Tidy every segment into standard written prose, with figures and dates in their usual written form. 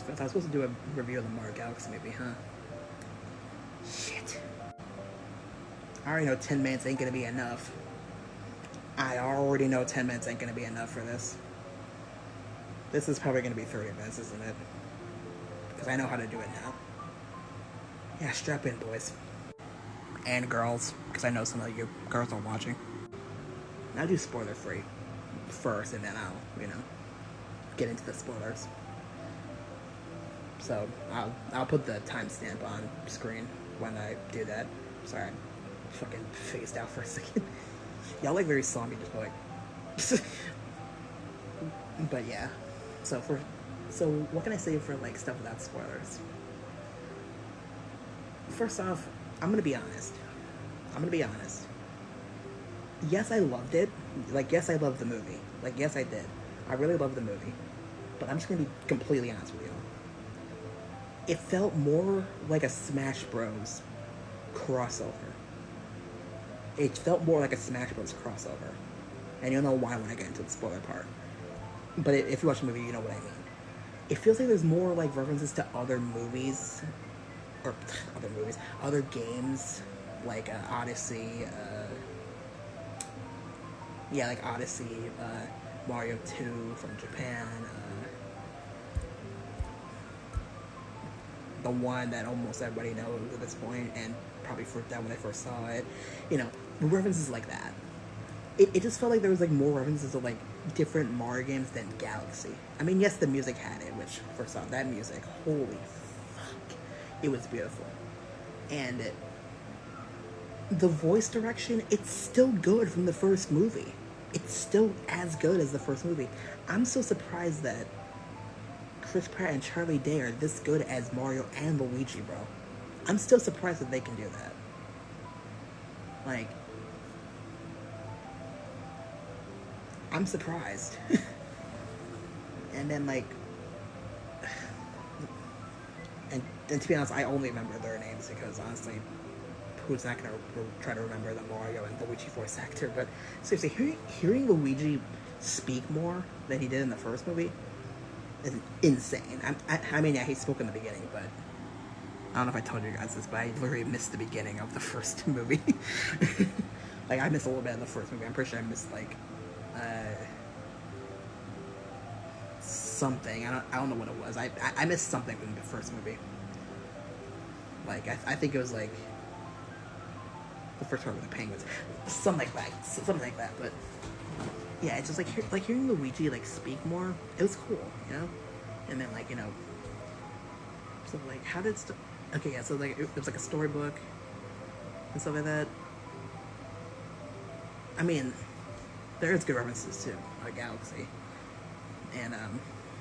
I was supposed to do a review of the Mario Galaxy movie, huh? Shit. I already know 10 minutes ain't gonna be enough. I already know 10 minutes ain't gonna be enough for this. This is probably gonna be 30 minutes, isn't it? Because I know how to do it now. Yeah, strap in, boys. And girls, because I know some of you girls are watching. I'll do spoiler free first, and then I'll, get into the spoilers. So I'll put the timestamp on screen when I do that. Sorry, I fucking phased out for a second. Y'all like very saw me just like. But yeah, so what can I say for like stuff without spoilers? First off, I'm gonna be honest. Yes, I loved it. Like, yes, I loved the movie. Like, yes, I did. I really loved the movie. But I'm just gonna be completely honest with you. It felt more like a Smash Bros. Crossover. It felt more like a Smash Bros. Crossover. And you'll know why when I get into the spoiler part. But if you watch the movie, you know what I mean. It feels like there's more, like, references to other movies. Or, other games. Like, Odyssey, like Odyssey, Mario 2 from Japan, the one that almost everybody knows at this point, and probably freaked out when they first saw it. References like that. It just felt like there was like more references to like different Mario games than Galaxy. I mean, yes, the music had it, which first off, that music, holy fuck, it was beautiful, and the voice direction, it's still good from the first movie. It's still as good as the first movie. I'm so surprised that Chris Pratt and Charlie Day are this good as Mario and Luigi, bro. I'm still surprised that they can do that. Like, I'm surprised. And then, like, and to be honest, I only remember their names because, honestly, who's not going to try to remember the Mario and Luigi voice actor? But seriously, hearing Luigi speak more than he did in the first movie is insane. I mean, yeah, he spoke in the beginning, but I don't know if I told you guys this, but I literally missed the beginning of the first movie. Like, I missed a little bit of the first movie. I'm pretty sure I missed, like, something. I don't know what it was. I missed something from the first movie. Like, I think it was, like, the first part with the penguins. Something like that, but yeah, it's just, like hearing Luigi, like, speak more, it was cool, And then, like, so, like, how did... Okay, yeah, so, like, it was, like, a storybook and stuff like that. I mean, there is good references to Galaxy and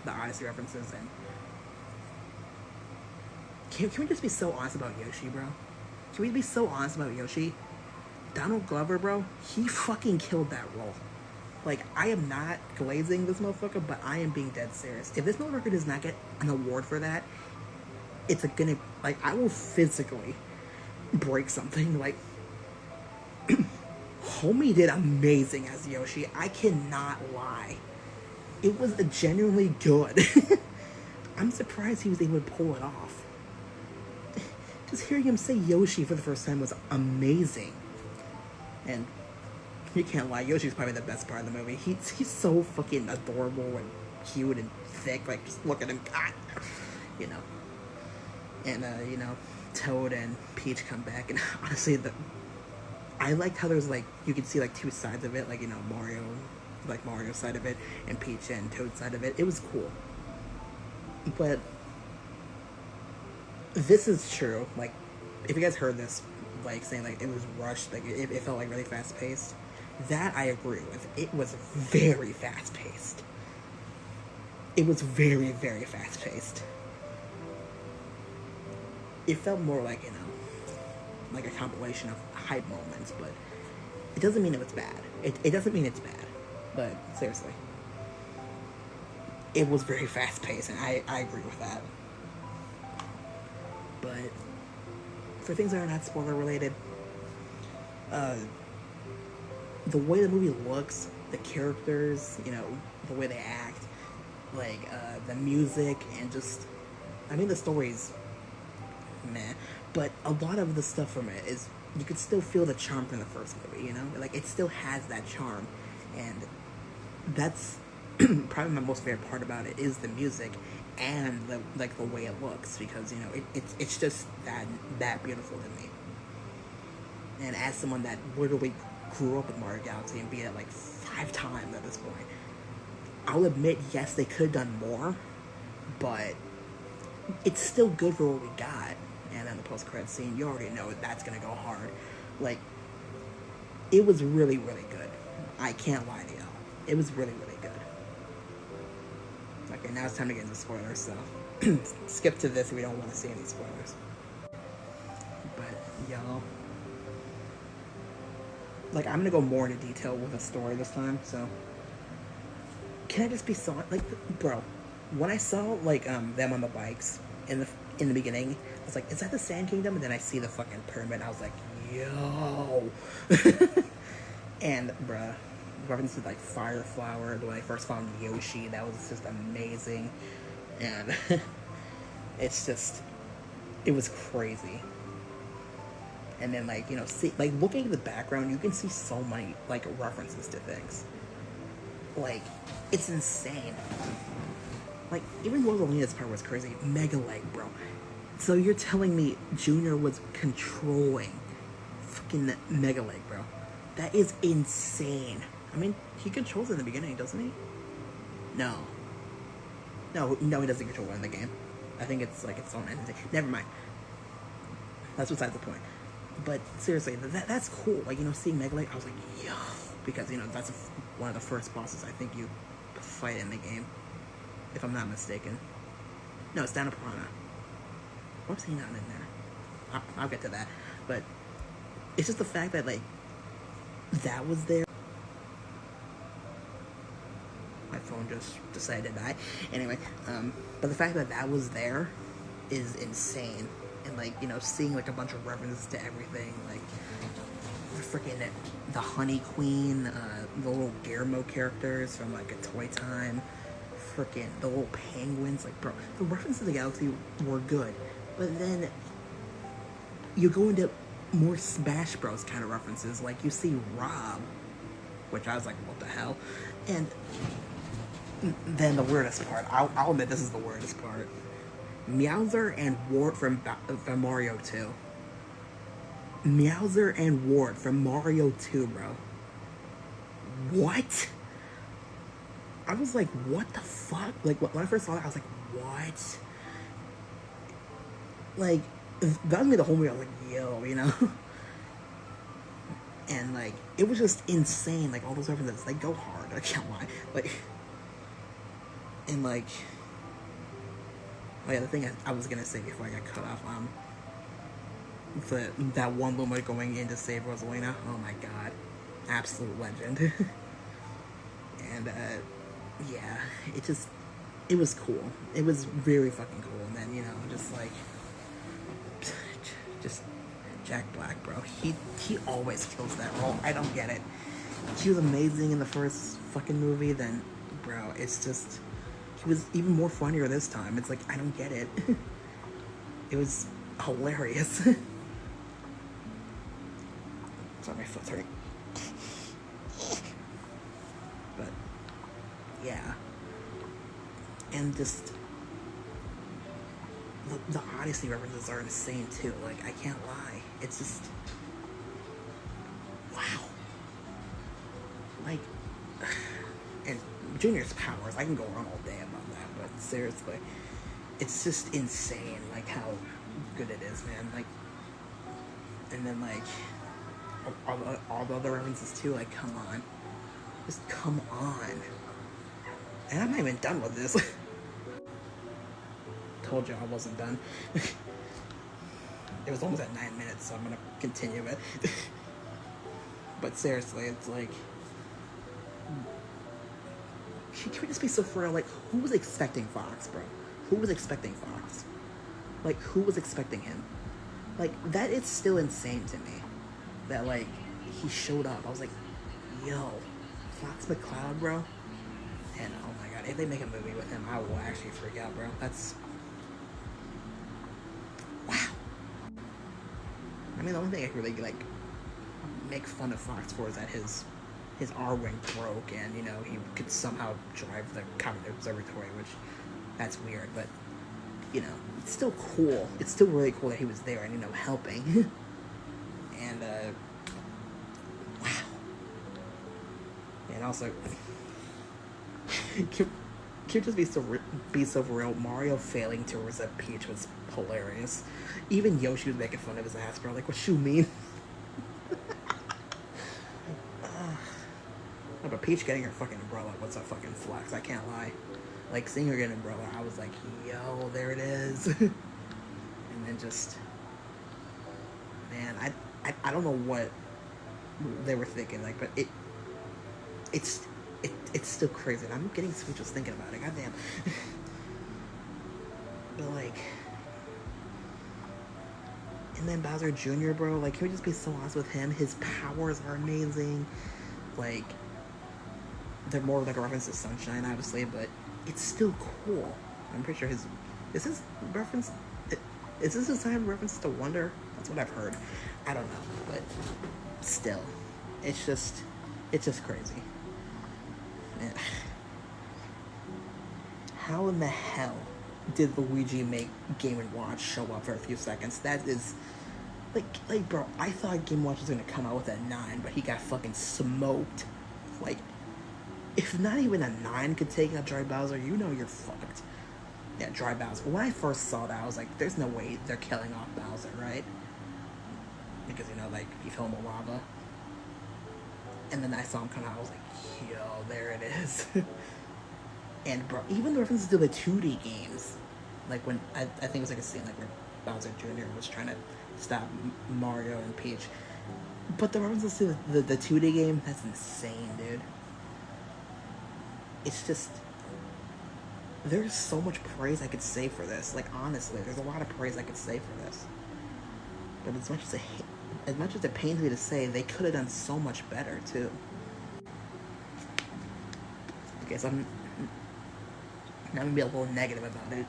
the Odyssey references, and can we just be so honest about Yoshi, bro? Can we be so honest about Yoshi? Donald Glover, bro, he fucking killed that role. Like, I am not glazing this motherfucker, but I am being dead serious. If this motherfucker does not get an award for that, it's gonna, like, I will physically break something. Like, homie did amazing as Yoshi. I cannot lie. It was genuinely good. I'm surprised he was able to pull it off. Just hearing him say Yoshi for the first time was amazing. And you can't lie, Yoshi's probably the best part of the movie. He's so fucking adorable and cute and thick. Like, just look at him. God. And, Toad and Peach come back. And honestly, I liked how there's, like, you could see, like, two sides of it. Like, Mario's side of it and Peach and Toad's side of it. It was cool. But this is true. Like, if you guys heard this, like, saying, like, it was rushed, like, it felt, like, really fast-paced, that I agree with. It was very fast-paced. It was very, very fast-paced. It felt more like, like a compilation of hype moments, but it doesn't mean it was bad. It doesn't mean it's bad, but seriously. It was very fast-paced, and I agree with that. But for things that are not spoiler-related, the way the movie looks, the characters, the way they act, like, the music, and just I mean, the story's meh, but a lot of the stuff from it is, you could still feel the charm from the first movie, you know? Like, it still has that charm, and that's probably my most favorite part about it, is the music and the way it looks, because, you know, it's just that beautiful to me. And as someone that literally grew up with Mario Galaxy and beat it like 5 times at this point, I'll admit, yes, they could have done more, but it's still good for what we got. And then the post-credit scene, you already know that's gonna go hard. Like, it was really, really good. I can't lie to you. It was really, really good. Okay, now it's time to get into spoilers, so skip to this if we don't want to see any spoilers. But, y'all, like, I'm gonna go more into detail with the story this time, so can I just be like, bro, when I saw, like, them on the bikes in the beginning, I was like, is that the Sand Kingdom? And then I see the fucking pyramid, I was like, yo. And, bruh, reference to, like, Fire Flower, when I first found Yoshi, that was just amazing. And it's just, it was crazy. And then, like, you know, see, like, looking at the background, you can see so many, like, references to things. Like, it's insane. Like, even Rosalina's part was crazy. Mega Leg, bro. So you're telling me Junior was controlling fucking Mega Leg, bro? That is insane. I mean, he controls it in the beginning, doesn't he? No, he doesn't control it in the game. I think it's, like, its own entity. Never mind. That's besides the point. But seriously, that's cool. Like, you know, seeing Mega Leg, I was like, yo. Because, you know, that's one of the first bosses I think you fight in the game, if I'm not mistaken. No, it's down to Piranha. Why was he not in there? I'll get to that. But it's just the fact that, like, that was there. My phone just decided to die. Anyway, but the fact that that was there is insane. And, like, you know, seeing, like, a bunch of references to everything, like, freaking the Honey Queen, the little Guillermo characters from, like, a Toy Time, freaking the little penguins, like, bro, the references to the Galaxy were good, but then you go into more Smash Bros. Kind of references, like, you see Rob, which I was like, what the hell, and then the weirdest part, I'll admit this is the weirdest part, Meowser and Wart from Mario 2. Meowser and Wart from Mario 2, bro. What? I was like, what the fuck? Like, when I first saw that, I was like, what? Like, that was me the whole movie. I was like, yo, you know? And, like, it was just insane. Like, all those references, they go hard. I can't lie. Like, and, like, oh yeah, the thing I was gonna say before I got cut off, that one Luma going in to save Rosalina, oh my god, absolute legend. And, yeah, it was cool. It was very fucking cool, and then, you know, just, like, just Jack Black, bro, he always kills that role. I don't get it. He was amazing in the first fucking movie, then, bro, it's just, he was even more funnier this time. It's like, I don't get it. It was hilarious. Sorry, my foot's hurting. But, yeah. And just, the Odyssey references are insane too. Like, I can't lie. It's just, wow. Like, and Junior's powers, I can go on all day about that, but seriously, it's just insane, like, how good it is, man. Like, and then, like, all the other references too, like, come on. Just come on. And I'm not even done with this. Told you I wasn't done. It was almost at 9 minutes, so I'm gonna continue it. But seriously, it's like, can we just be so for real? Like, who was expecting Fox, bro? Who was expecting Fox? Like, who was expecting him? Like, that is still insane to me. That, like, he showed up. I was like, yo, Fox McCloud, bro? And, oh my god, if they make a movie with him, I will actually freak out, bro. I mean, the only thing I could really like make fun of Fox for is that his R-wing broke, and you know he could somehow drive the Comet Observatory, which that's weird, but you know it's still cool. It's still really cool that he was there and you know helping. And wow. And also, can just be so real. Mario failing to resist Peach was hilarious. Even Yoshi was making fun of his ass, bro. Like, what you mean? But Peach getting her fucking umbrella was a fucking flex. I can't lie. Like, seeing her get an umbrella, I was like, yo, there it is. And then just, man, I don't know what they were thinking, like, but it's still crazy. And I'm getting speechless thinking about it. Goddamn. But like, and then Bowser Jr., bro, like, can we just be so honest with him? His powers are amazing. Like, they're more like a reference to Sunshine, obviously, but it's still cool. I'm pretty sure is this his time reference to Wonder? That's what I've heard. I don't know, but still, it's just crazy. Man. How in the hell did Luigi make Game & Watch show up for a few seconds? That is like bro, I thought Game & Watch was gonna come out with a 9, but he got fucking smoked. Like, if not even a 9 could take out Dry Bowser, you know you're fucked. Yeah, Dry Bowser. When I first saw that, I was like, there's no way they're killing off Bowser, right? Because, you know, like, he fell in the lava. And then I saw him come out, I was like, yo, there it is. And, bro, even the references to the 2D games, like, when, I think it was like a scene, like, where Bowser Jr. was trying to stop Mario and Peach. But the references to the 2D game, that's insane, dude. It's just, there's so much praise I could say for this. Like, honestly, there's a lot of praise I could say for this. But as much as it pains me to say, they could have done so much better too. Okay, so I'm gonna be a little negative about it.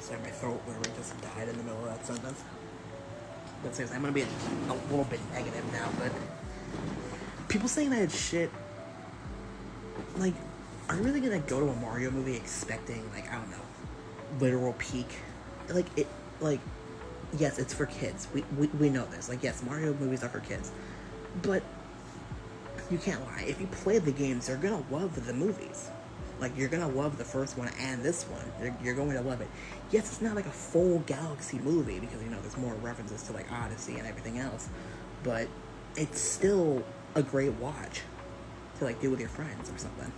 Sorry, my throat literally just died in the middle of that sentence. But seriously, I'm gonna be a little bit negative now, but people saying that it's shit, like, are you really gonna go to a Mario movie expecting, like, I don't know, literal peak? Like, yes, it's for kids. We know this. Like, yes, Mario movies are for kids. But you can't lie. If you play the games, you're gonna love the movies. Like, you're gonna love the first one and this one. You're going to love it. Yes, it's not like a full Galaxy movie because, you know, there's more references to, like, Odyssey and everything else. But it's still a great watch to, like, do with your friends or something.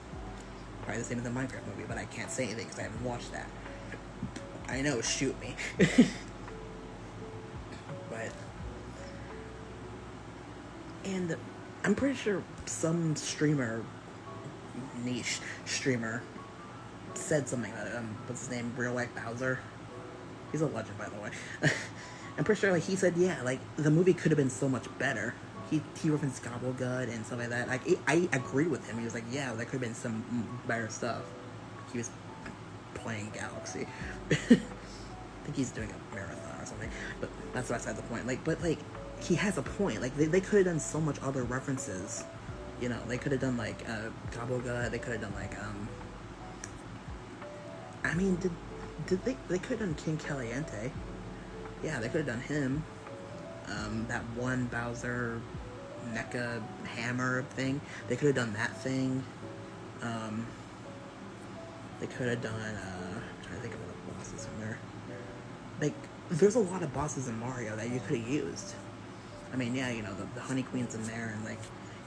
Probably the same as the Minecraft movie, but I can't say anything because I haven't watched that. I know, shoot me. But, and I'm pretty sure some niche streamer, said something about it. What's his name? Real Life Bowser. He's a legend, by the way. I'm pretty sure, like, he said, yeah, like, the movie could have been so much better. He referenced Gobblegut and stuff like that. Like, I agreed with him. He was like, yeah, there could have been some better stuff. He was playing Galaxy. I think he's doing a marathon or something. But that's beside the point. Like, but, like, he has a point. Like, they could have done so much other references. You know, they could have done, like, Gobblegut. They could have done, like, I mean, did they could have done King Caliente. Yeah, they could have done him. That one Bowser mecha hammer thing. They could have done that thing. They could have done, I'm trying to think of other bosses from there. Like, there's a lot of bosses in Mario that you could have used. I mean, yeah, you know, the Honey Queen's in there and, like,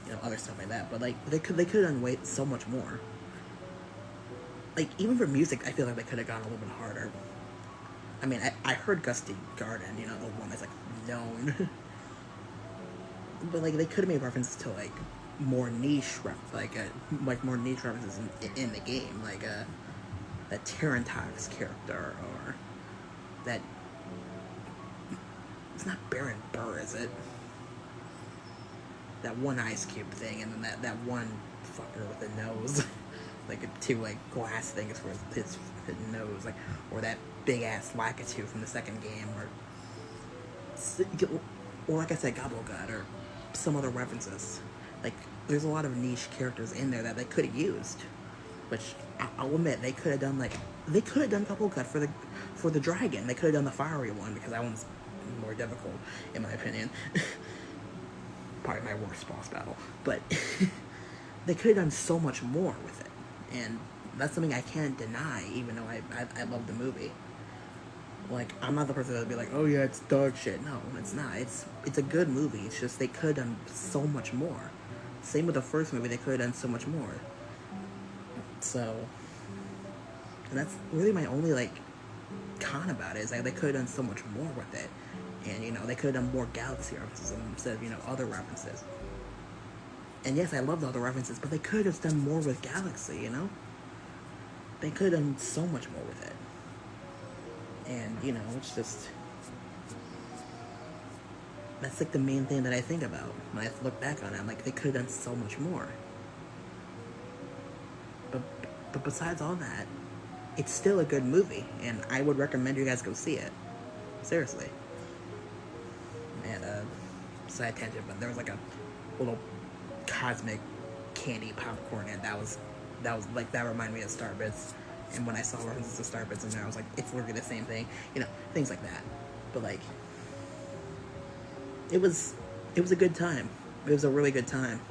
you know, other stuff like that. But, like, they could have done so much more. Like, even for music, I feel like they could have gone a little bit harder. I mean, I heard Gusty Garden, you know, the one that's, like, known. But, like, they could have made references to, like, more niche, more niche references in the game. Like, that Terrantox character, or that... It's not Baron Burr, is it? That one Ice Cube thing, and then that one fucker with the nose. like two like glass things for his nose, like, or that big ass Lakitu from the second game, or like I said, Gobblegut, or some other references. Like, there's a lot of niche characters in there that they could have used, which I'll admit they could have done. Like, they could have done Gobblegut for the dragon. They could have done the fiery one, because that one's more difficult in my opinion. Probably my worst boss battle, but they could have done so much more with it, and that's something I can't deny, even though I love the movie. Like, I'm not the person that would be like, oh yeah, it's dog shit. No, it's not. It's a good movie. It's just they could have done so much more. Same with the first movie, they could have done so much more. So, and that's really my only, like, con about it, is like they could have done so much more with it. And, you know, they could have done more Galaxy references instead of, you know, other references. And yes, I love the other references, but they could have done more with Galaxy, you know? They could have done so much more with it. And, you know, it's just... that's, like, the main thing that I think about when I look back on it. I'm like, they could have done so much more. But besides all that, it's still a good movie, and I would recommend you guys go see it. Seriously. And, side tangent, but there was, like, a little cosmic candy popcorn, and that was like, that reminded me of Starbits. And when I saw references to Starbits in there, I was like, it's literally the same thing, you know, things like that. But, like, it was a good time. It was a really good time.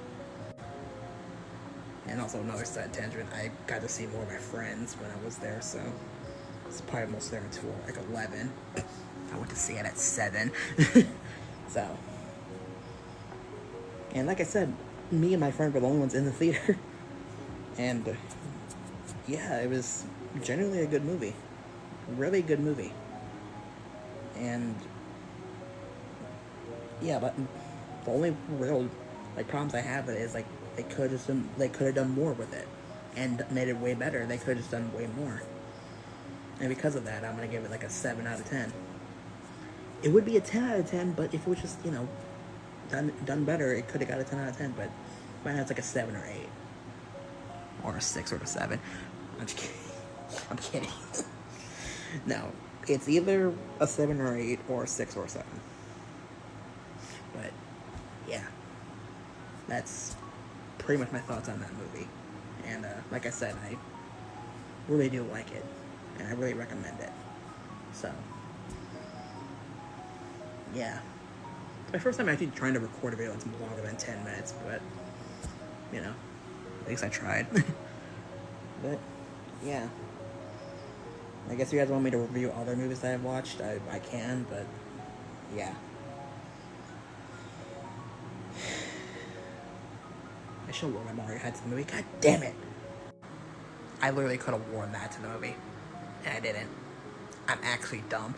And also, another side tangent, I got to see more of my friends when I was there, so it's probably almost there until like 11. I went to see it at 7. So, and like I said, me and my friend were the only ones in the theater. And yeah, it was generally a good movie. Really good movie. And yeah, but the only real, like, problems I have with it is, like, they could have done more with it and made it way better. They could have just done way more. And because of that, I'm gonna give it like a 7 out of 10. It would be a 10 out of 10, but if it was just, you know, done better, it could have got a 10 out of 10. But right now it's like a 7 or 8, or a 6 or a 7. I'm just kidding. I'm kidding. No, it's either a 7 or 8, or a 6 or a 7. But yeah, that's pretty much my thoughts on that movie. And like I said, I really do like it, and I really recommend it. So yeah, it's my first time actually trying to record a video that's longer than 10 minutes, but you know, at least I tried. But yeah, I guess if you guys want me to review other movies that I've watched, I can, but yeah. I should have worn my Mario hat to the movie. God damn it! I literally could have worn that to the movie, and I didn't. I'm actually dumb.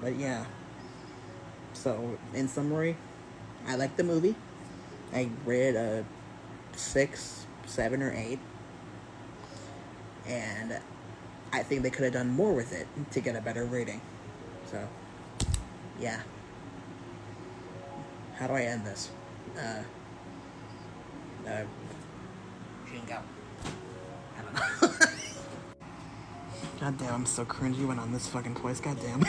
But yeah. So, in summary, I liked the movie. I rated a 6, 7, or 8. And I think they could have done more with it to get a better rating. So, yeah. How do I end this? You can go. I don't know. God damn, I'm so cringy when on this fucking place. God damn.